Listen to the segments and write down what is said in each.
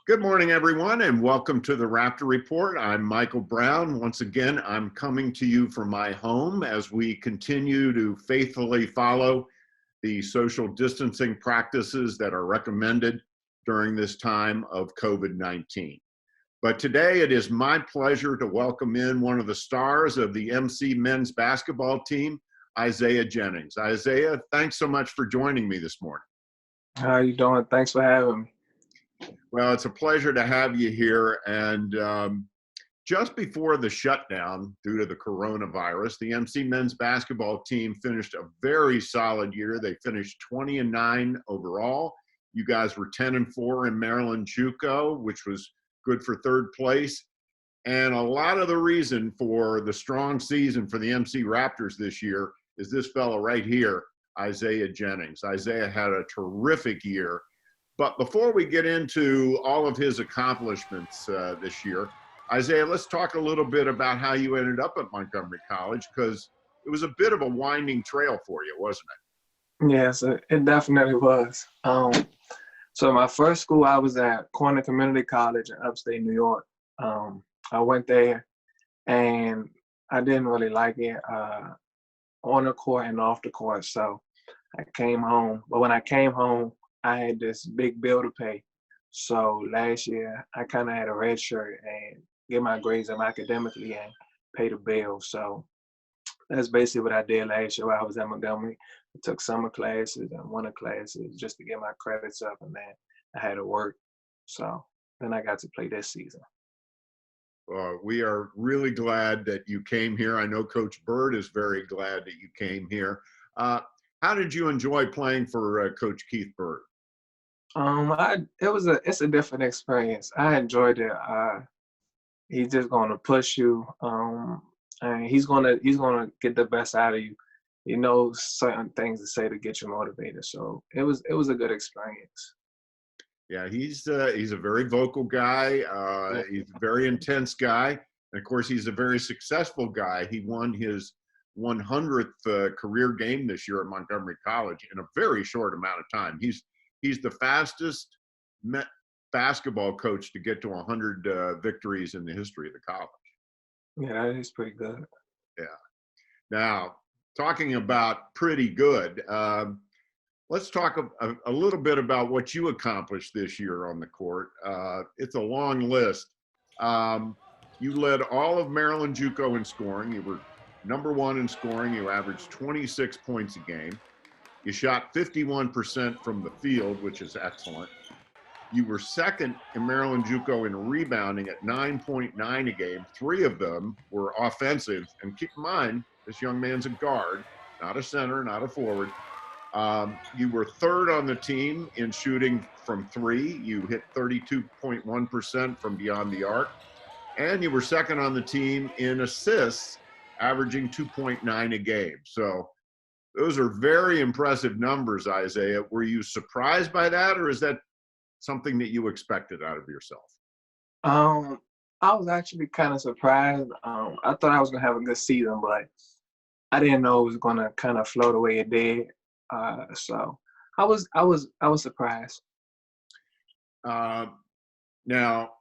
Good morning, everyone, and welcome to the Raptor Report. I'm Michael Brown. Once again, I'm coming to you from my home as we continue to faithfully follow the social distancing practices that are recommended during this time of COVID-19. But today it is my pleasure to welcome in one of the stars of the MC men's basketball team, Isaiah Jennings. Isaiah, thanks so much for joining me this morning. How are you doing? Thanks for having me. Well, it's a pleasure to have you here. And just before the shutdown due to the coronavirus, the MC men's basketball team finished a very solid year. They finished 20-9 overall. You guys were 10-4 in Maryland JUCO, which was good for third place. And a lot of the reason for the strong season for the MC Raptors this year is this fellow right here, Isaiah Jennings. Isaiah had a terrific year. But before we get into all of his accomplishments this year, Isaiah, let's talk a little bit about how you ended up at Montgomery College, because it was a bit of a winding trail for you, wasn't it? Yes, it definitely was. So my first school, I was at Corner Community College in upstate New York. I went there, and I didn't really like it on the court and off the court. So I came home. But when I came home, I had this big bill to pay. So last year, I kind of had a red shirt and get my grades up academically and pay the bill. So that's basically what I did last year while I was at Montgomery. I took summer classes and winter classes just to get my credits up, and then I had to work. So then I got to play this season. We are really glad that you came here. I know Coach Bird is very glad that you came here. How did you enjoy playing for Coach Keith Bird? It's a different experience. I enjoyed it. He's just gonna push you, and he's gonna get the best out of you. He knows certain things to say to get you motivated. So it was a good experience. Yeah, he's a very vocal guy. He's a very intense guy, and of course, he's a very successful guy. He won his 100th career game this year at Montgomery College in a very short amount of time. He's the fastest basketball coach to get to 100 victories in the history of the college. Yeah, that is pretty good. Yeah. Now, talking about pretty good, let's talk a little bit about what you accomplished this year on the court. It's a long list. You led all of Maryland JUCO in scoring. You were number one in scoring. You averaged 26 points a game. You shot 51% from the field, which is excellent. You were second in Maryland JUCO in rebounding at 9.9 a game. 3 of them were offensive. And keep in mind, this young man's a guard, not a center, not a forward. You were third on the team in shooting from 3. You hit 32.1% from beyond the arc. And you were second on the team in assists, averaging 2.9 a game. So those are very impressive numbers, Isaiah. Were you surprised by that, or is that something that you expected out of yourself? I was actually kind of surprised. I thought I was gonna have a good season, but I didn't know it was gonna kind of flow the way it did. So I was surprised. Now,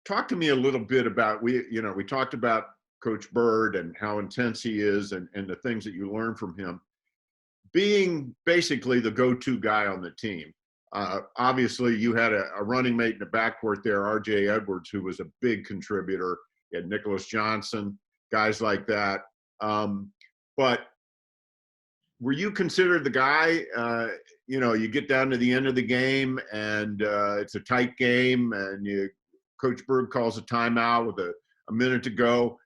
talk to me a little bit about we talked about Coach Bird and how intense he is and the things that you learn from him. Being basically the go-to guy on the team. Obviously, you had a running mate in the backcourt there, R.J. Edwards, who was a big contributor. You had Nicholas Johnson, guys like that. But were you considered the guy, you get down to the end of the game and it's a tight game and Coach Bird calls a timeout with a minute to go.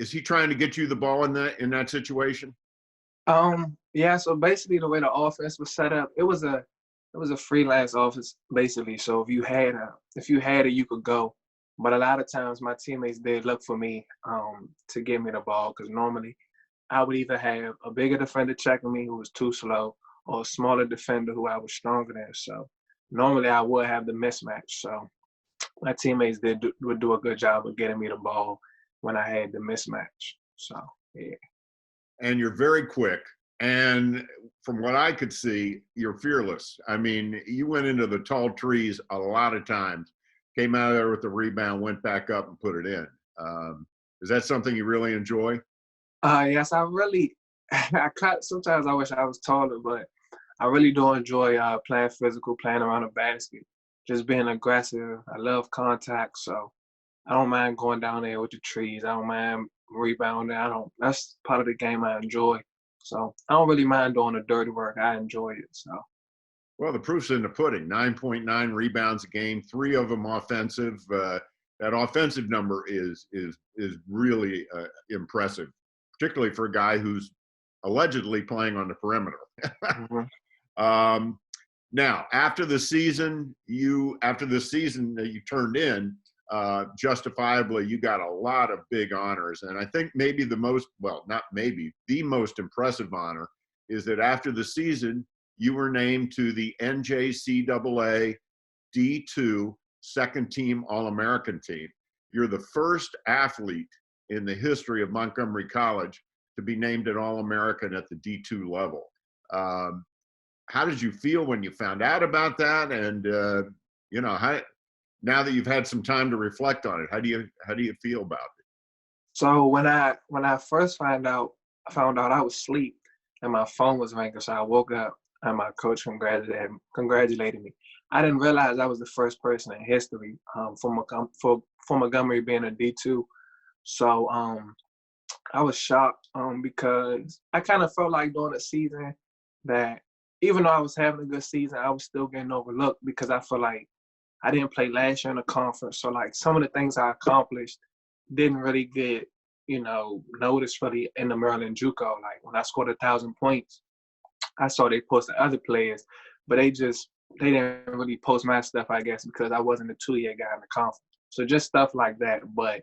Is he trying to get you the ball in that situation? Yeah. So basically, the way the offense was set up, it was a freelance offense basically. So if you had it, you could go. But a lot of times, my teammates did look for me to give me the ball, because normally I would either have a bigger defender checking me who was too slow, or a smaller defender who I was stronger than. So normally I would have the mismatch. So my teammates would do a good job of getting me the ball when I had the mismatch. So, yeah. And you're very quick. And from what I could see, you're fearless. I mean, you went into the tall trees a lot of times, came out of there with the rebound, went back up and put it in. Is that something you really enjoy? Yes, I really, sometimes I wish I was taller, but I really do enjoy playing physical, playing around the basket, just being aggressive. I love contact, so I don't mind going down there with the trees. I don't mind rebounding. That's part of the game I enjoy. So I don't really mind doing the dirty work. I enjoy it. So Well, the proof's in the pudding. 9.9 rebounds a game, 3 of them offensive. That offensive number is really impressive, particularly for a guy who's allegedly playing on the perimeter. mhm. um, Now, after the season that you turned in, justifiably, you got a lot of big honors, and I think maybe not maybe, the most impressive honor is that after the season, you were named to the NJCAA D2 second team All-American team. You're the first athlete in the history of Montgomery College to be named an All-American at the D2 level. Um, how did you feel when you found out about that? And now that you've had some time to reflect on it, how do you feel about it? So when I first I found out I was asleep and my phone was ringing. So I woke up and my coach congratulated me. I didn't realize I was the first person in history for Montgomery being a D2. So I was shocked because I kind of felt like during the season that even though I was having a good season, I was still getting overlooked because I feel like I didn't play last year in the conference. So like some of the things I accomplished didn't really get, noticed really in the Maryland JUCO. Like when I scored 1,000 points, I saw they posted other players, but they didn't really post my stuff, I guess, because I wasn't a 2-year guy in the conference. So just stuff like that. But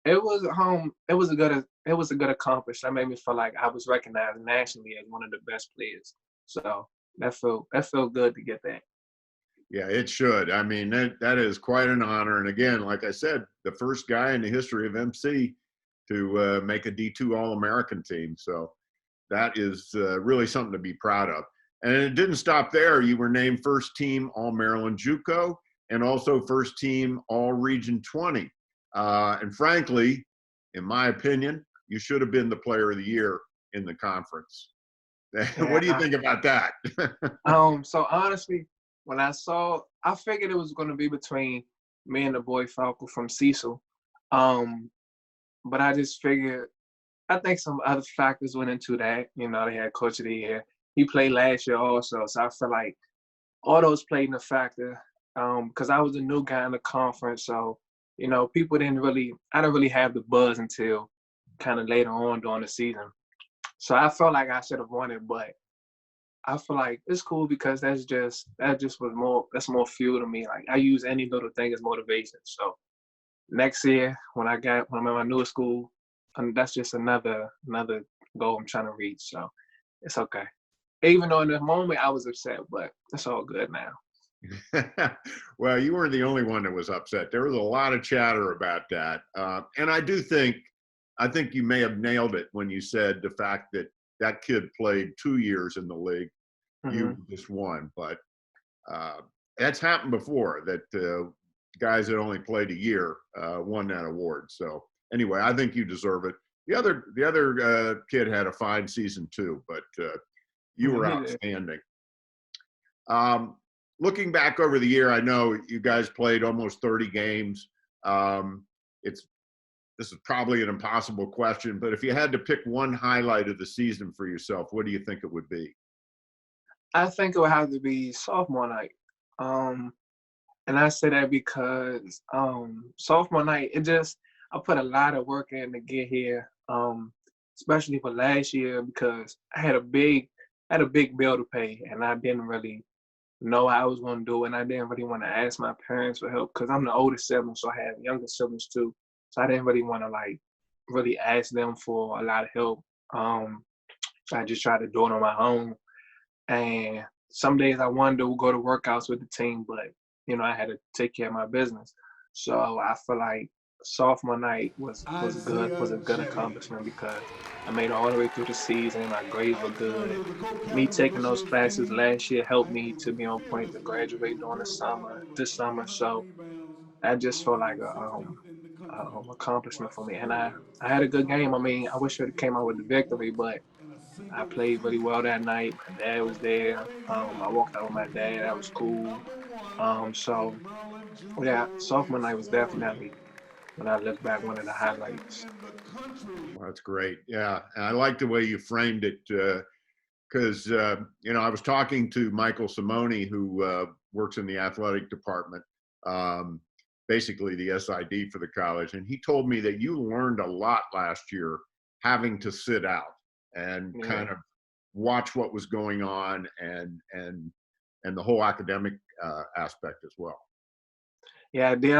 it was a good accomplishment. That made me feel like I was recognized nationally as one of the best players. So that felt good to get that. Yeah, it should. I mean, that is quite an honor. And again, like I said, the first guy in the history of MC to make a D2 All-American team. So that is really something to be proud of. And it didn't stop there. You were named first team All-Maryland JUCO and also first team All-Region 20. And frankly, in my opinion, you should have been the player of the year in the conference. What do you Yeah. think about that? So honestly, I figured it was going to be between me and the boy Falco from Cecil. But I just figured, I think some other factors went into that. They had Coach of the Year. He played last year also. So I feel like all those played in a factor because I was a new guy in the conference. So, I didn't really have the buzz until kind of later on during the season. So I felt like I should have won it, but I feel like it's cool because that's more fuel to me. Like I use any little thing as motivation. So next year when I'm at my new school, that's just another goal I'm trying to reach. So it's okay. Even though in the moment I was upset, but it's all good now. Well, you weren't the only one that was upset. There was a lot of chatter about that. And I think you may have nailed it when you said the fact that that kid played 2 years in the league. Mm-hmm. You just won. But that's happened before that guys that only played a year won that award. So anyway, I think you deserve it. The other kid had a fine season too, but you were outstanding. Looking back over the year, I know you guys played almost 30 games. This is probably an impossible question, but if you had to pick one highlight of the season for yourself, what do you think it would be? I think it would have to be sophomore night. And I say that because sophomore night, I put a lot of work in to get here, especially for last year because I had a big bill to pay and I didn't really know how I was going to do it. And I didn't really want to ask my parents for help because I'm the oldest sibling, so I have younger siblings too. So I didn't really want to really ask them for a lot of help. So I just tried to do it on my own. And some days I wanted to go to workouts with the team, but I had to take care of my business. So I feel like sophomore night was good, was a good accomplishment because I made it all the way through the season. My grades were good. Me taking those classes last year helped me to be on point to graduate during the summer, this summer. So that just felt like a accomplishment for me. And I had a good game. I mean, I wish I came out with the victory, but I played really well that night. My dad was there. I walked out with my dad. That was cool. So yeah, sophomore night was definitely, when I look back, one of the highlights. Well, that's great. Yeah, and I like the way you framed it because you know, I was talking to Michael Simone, who works in the athletic department, um, basically the SID for the college, and he told me that you learned a lot last year having to sit out and Yeah, kind of watch what was going on and the whole academic aspect as well. yeah, I did.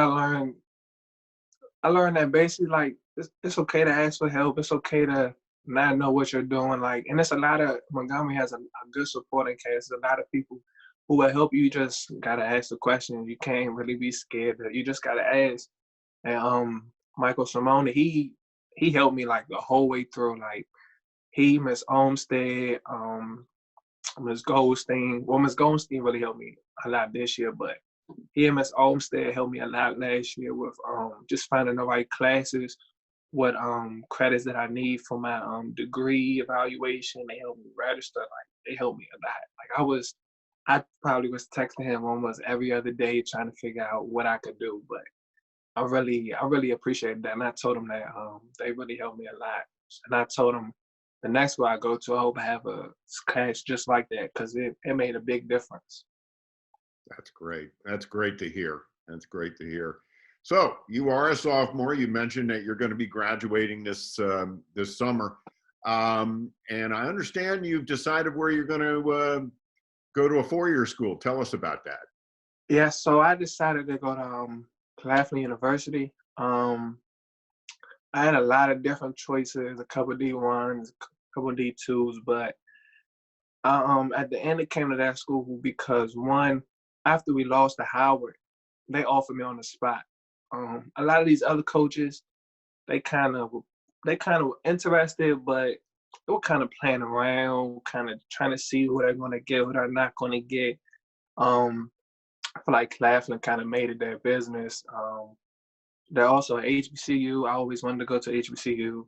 I learned that basically, like, it's okay to ask for help. It's okay to not know what you're doing. Like, and it's a lot of, Montgomery has a good supporting cast. There's a lot of people who will help you. You just gotta ask the questions. You can't really be scared. You just gotta ask. And Michael Simone, he helped me like the whole way through. Like, he, Miss Olmstead, Miss Goldstein. Well, Miss Goldstein really helped me a lot this year, but he and Miss Olmstead helped me a lot last year with just finding the right classes, what credits that I need for my degree evaluation. They helped me register. Like, they helped me a lot. Like, I probably was texting him almost every other day trying to figure out what I could do. But I really appreciate that. And I told him that they really helped me a lot. And I told him the next one I go to, I hope I have a class just like that because it made a big difference. That's great. That's great to hear. That's great to hear. So you are a sophomore. You mentioned that you're going to be graduating this summer, and I understand you've decided where you're going to go to a four-year school. Tell us about that. Yeah, so I decided to go to Claflin University. I had a lot of different choices, a couple of D1s, a couple of D2s, but at the end it came to that school because one, after we lost to Howard, they offered me on the spot. A lot of these other coaches, they kind of were interested, but they were kind of playing around, kind of trying to see who they're going to get, who they're not going to get. I feel like Claflin kind of made it their business. They're also at HBCU. I always wanted to go to HBCU.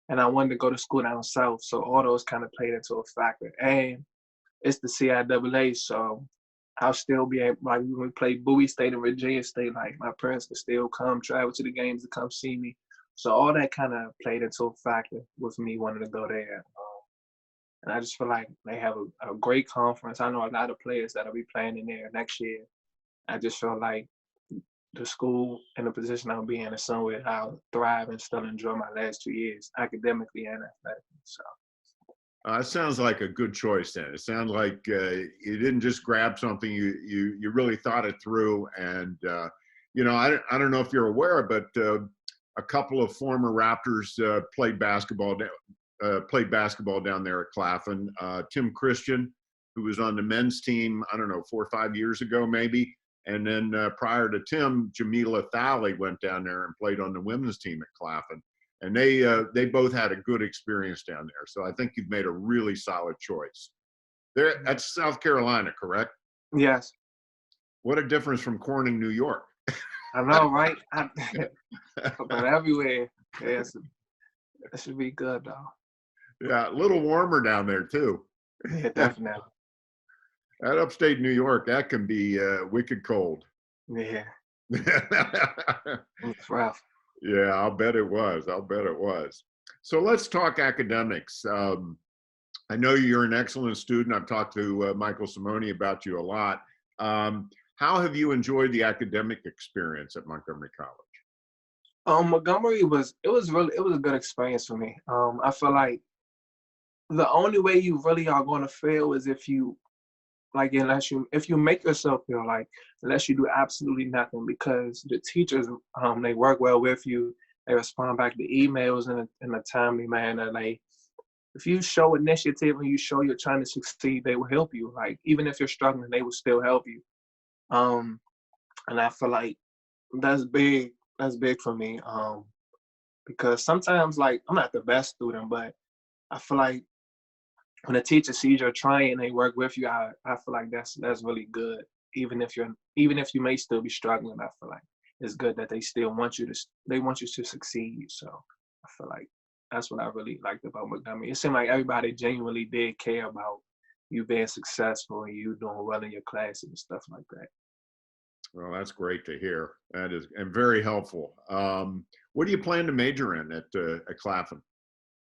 And I wanted to go to school down south. So all those kind of played into a factor. And it's the CIAA, so I'll still be able, like when we play Bowie State and Virginia State, like my parents can still come travel to the games to come see me. So all that kind of played into a factor with me wanting to go there. And I just feel like they have a great conference. I know a lot of players that'll be playing in there next year. I just feel like the school and the position I'll be in is somewhere I'll thrive and still enjoy my last 2 years academically and athletically. So. It sounds like a good choice. Then it sounds like you didn't just grab something. You really thought it through. And you know, I don't know if you're aware, but a couple of former Raptors played basketball down there at Claflin. Tim Christian, who was on the men's team, I don't know, 4 or 5 years ago maybe. And then prior to Tim, Jamila Thali went down there and played on the women's team at Claflin. And they both had a good experience down there. So I think you've made a really solid choice. That's South Carolina, correct? Yes. What a difference from Corning, New York. I know, right? But everywhere, yes, it should be good though. Yeah, a little warmer down there too. Yeah, definitely. That upstate New York, that can be wicked cold. Yeah, it's rough. Yeah, I'll bet it was. So let's talk academics. I know you're an excellent student. I've talked to Michael Simone about you a lot. How have you enjoyed the academic experience at Montgomery College? Montgomery was a good experience for me. I feel like the only way you really are going to fail is if you if you make yourself feel like, unless you do absolutely nothing, because the teachers they work well with you, they respond back to emails in a timely manner. Like, if you show initiative and you show you're trying to succeed, they will help you. Like, even if you're struggling, they will still help you. And I feel like that's big that's big for me. Because sometimes like I'm not the best student, but I feel like when a teacher sees you're trying and they work with you, I feel like that's really good. Even if you may still be struggling, I feel like it's good that they still want you to they want you to succeed. So I feel like that's what I really liked about Montgomery. It seemed like everybody genuinely did care about you being successful and you doing well in your classes and stuff like that. Well, that's great to hear. That is, and very helpful. What do you plan to major in at Clapham?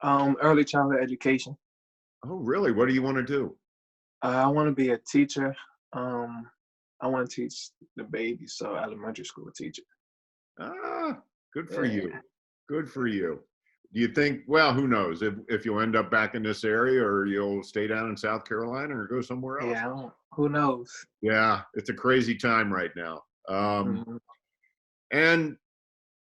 Early childhood education. Oh, really? What do you want to do? I want to be a teacher. I want to teach the babies, so elementary school teacher. Ah, good for Yeah, you. Good for you. Do you think, well, who knows if you'll end up back in this area or you'll stay down in South Carolina or go somewhere else? yeah. Who knows? Yeah, it's a crazy time right now. Mhm. And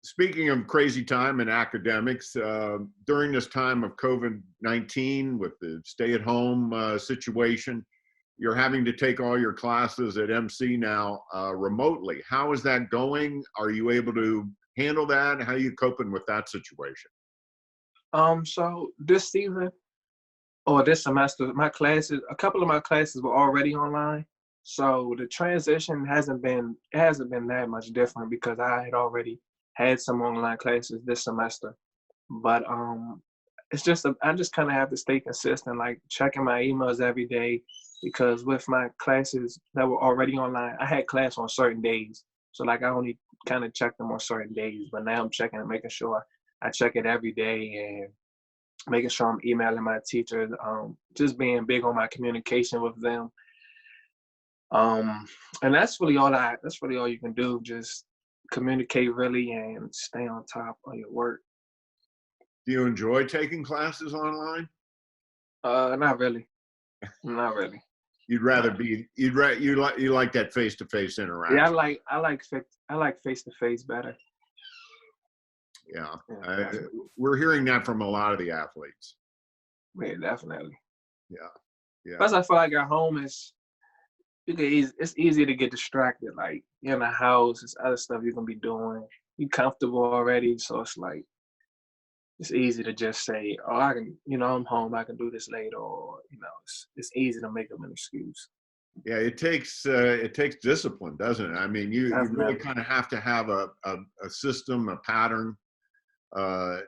speaking of crazy time in academics, during this time of COVID-19 with the stay-at-home situation, you're having to take all your classes at MC now remotely. How is that going? Are you able to handle that? How are you coping with that situation? So this season or this semester, a couple of my classes were already online. So the transition hasn't been that much different because I had already had some online classes this semester. But it's just I just kind of have to stay consistent, like checking my emails every day, because with my classes that were already online, I had class on certain days. So like I only kind of check them on certain days, but now I'm checking and making sure I check it every day and making sure I'm emailing my teachers, just being big on my communication with them. Um, and that's really all you can do, just communicate really and stay on top of your work. Do you enjoy taking classes online? Not really. Not really. You'd rather Nah. be, you like that face-to-face Yeah, interaction. I like face to face better. Yeah. Yeah, I, definitely. we're hearing that from a lot of the athletes. Yeah, definitely. Yeah. Yeah. Plus, I feel like at home it's easy to get distracted. Like you're in the house, there's other stuff you can be doing. You comfortable already, so it's like it's easy to just say, "Oh, I can," I'm home. I can do this later, or it's easy to make up an excuse. Yeah, it takes discipline, doesn't it? I mean, you really Definitely. kind of have to have a system, a pattern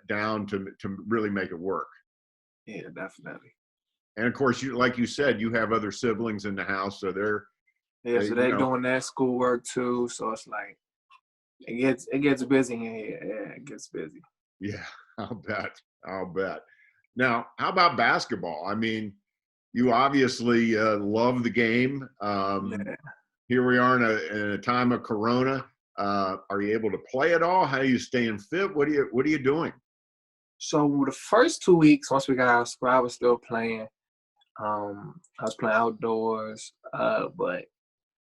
down to really make it work. Yeah, definitely. And of course, you like you said, you have other siblings in the house, so Yeah, they so you they're know doing their schoolwork too. So it's like it gets busy in here. Yeah, it gets busy. yeah, I'll bet. Now, how about basketball? I mean, you obviously love the game. Yeah. Here we are in a time of Corona. Are you able to play at all? How are you staying fit? What are you doing? So the first 2 weeks, once we got out of school, I was still playing. I was playing outdoors, but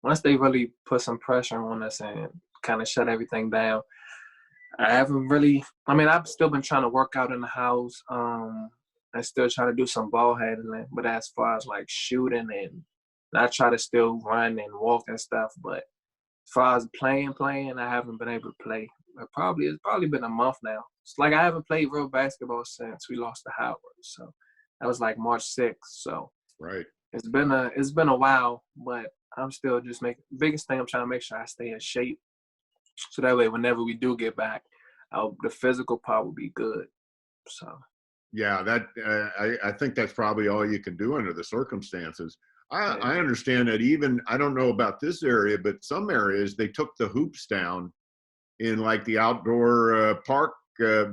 once they really put some pressure on us and kind of shut everything down, I haven't really. I mean, I've still been trying to work out in the house. I still trying to do some ball handling, but as far as like shooting and I try to still run and walk and stuff. But as far as playing, I haven't been able to play. It's probably been a month now. It's like I haven't played real basketball since we lost to Howard. So that was like March 6th. So Right. it's been a while, but I'm still just making biggest thing. I'm trying to make sure I stay in shape, so that way whenever we do get back, the physical part will be good. So Yeah, that I think that's probably all you can do under the circumstances. I yeah, understand that even I don't know about this area, but some areas they took the hoops down in like the outdoor park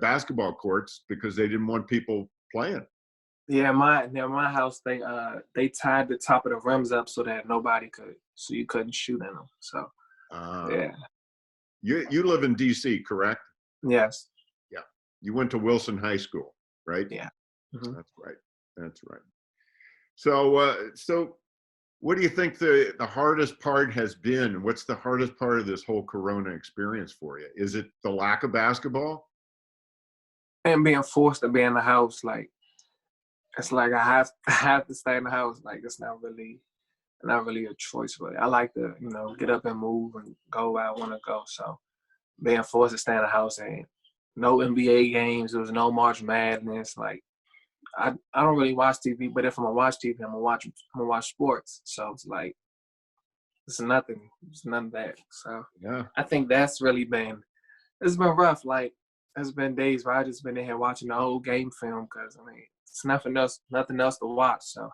basketball courts because they didn't want people playing. yeah. My house they tied the top of the rims up so that so you couldn't shoot in them. So Uh, yeah, you live in D.C., correct? yes, Yeah. You went to Wilson High School, right? yeah. Hmm. That's right. That's right. So what do you think the hardest part has been? What's the hardest part of this whole Corona experience for you? Is it the lack of basketball? And being forced to be in the house, like it's like I have I have to stay in the house. Like it's not really a choice. But I like to get up and move and go where I want to go. So being forced to stay in the house and no NBA games. There was no March Madness. Like I don't really watch TV, but if I'm gonna watch TV, I'm gonna watch sports. So it's like it's nothing. It's none of that. So Yeah. I think that's really it's been rough. Like there's been days where I just been in here watching the whole game film because I mean it's nothing else to watch. So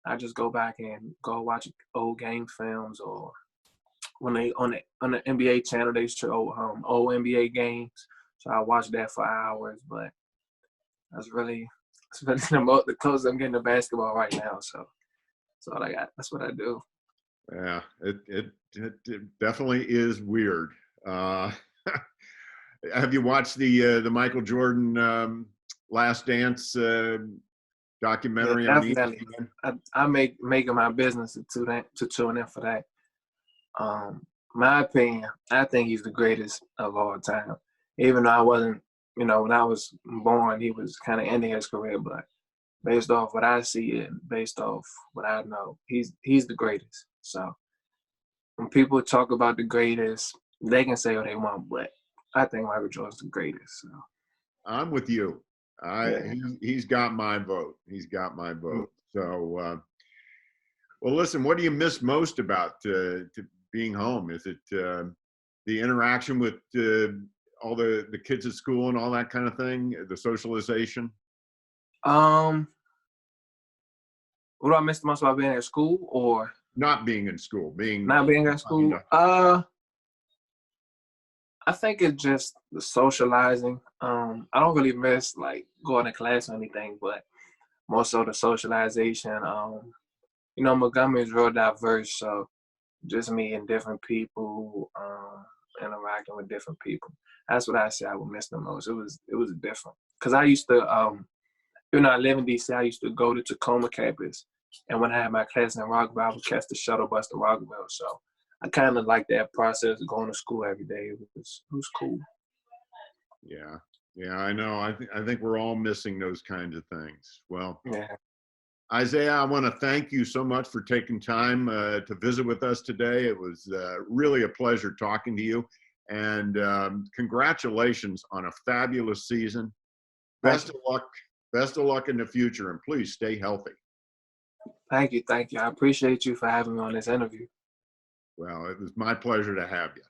I just go back and go watch old game films, or when they on the NBA channel they show old NBA games. So I watch that for hours. But it's really the closest I'm getting to basketball right now. So that's all I got. That's what I do. Yeah, it definitely is weird. Have you watched the Michael Jordan Last Dance documentary Yeah, on definitely. ESPN? I make it my business to tune in for that. My opinion, I think he's the greatest of all time. Even though I wasn't, when I was born, he was kind of ending his career, but based off what I see and based off what I know, he's the greatest. So when people talk about the greatest, they can say what they want, but I think Michael Jordan's the greatest. So I'm with you. yeah. He's got my vote. He's got my Mm. vote. So, well, listen, what do you miss most about to being home? Is it the interaction with all the kids at school and all that kind of thing, the socialization? What do I miss the most about being at school or Not being in school, being not being at school? I think it's just the socializing. I don't really miss like going to class or anything, but more so the socialization. Montgomery is real diverse, so just meeting different people, interacting with different people. That's what I say I would miss the most. It was different because I used to, I live in DC. I used to go to Tacoma campus, and when I had my class in Rockville, I would catch the shuttle bus to Rockville. So I kind of like that process of going to school every day. It was cool. Yeah, yeah, I know. I think we're all missing those kinds of things. Well, Yeah. Isaiah, I want to thank you so much for taking time to visit with us today. It was really a pleasure talking to you, and congratulations on a fabulous season. Best of luck. Best of luck in the future, and please stay healthy. Thank you. I appreciate you for having me on this interview. Well, it was my pleasure to have you.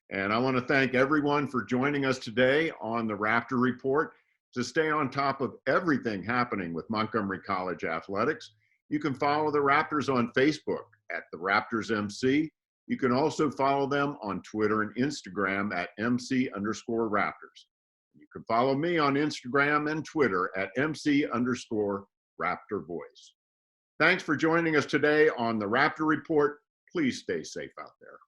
And I want to thank everyone for joining us today on the Raptor Report. To stay on top of everything happening with Montgomery College athletics, you can follow the Raptors on Facebook at the Raptors MC. You can also follow them on Twitter and Instagram at MC_Raptors. You can follow me on Instagram and Twitter at MC_Raptor Voice. Thanks for joining us today on the Raptor Report. Please stay safe out there.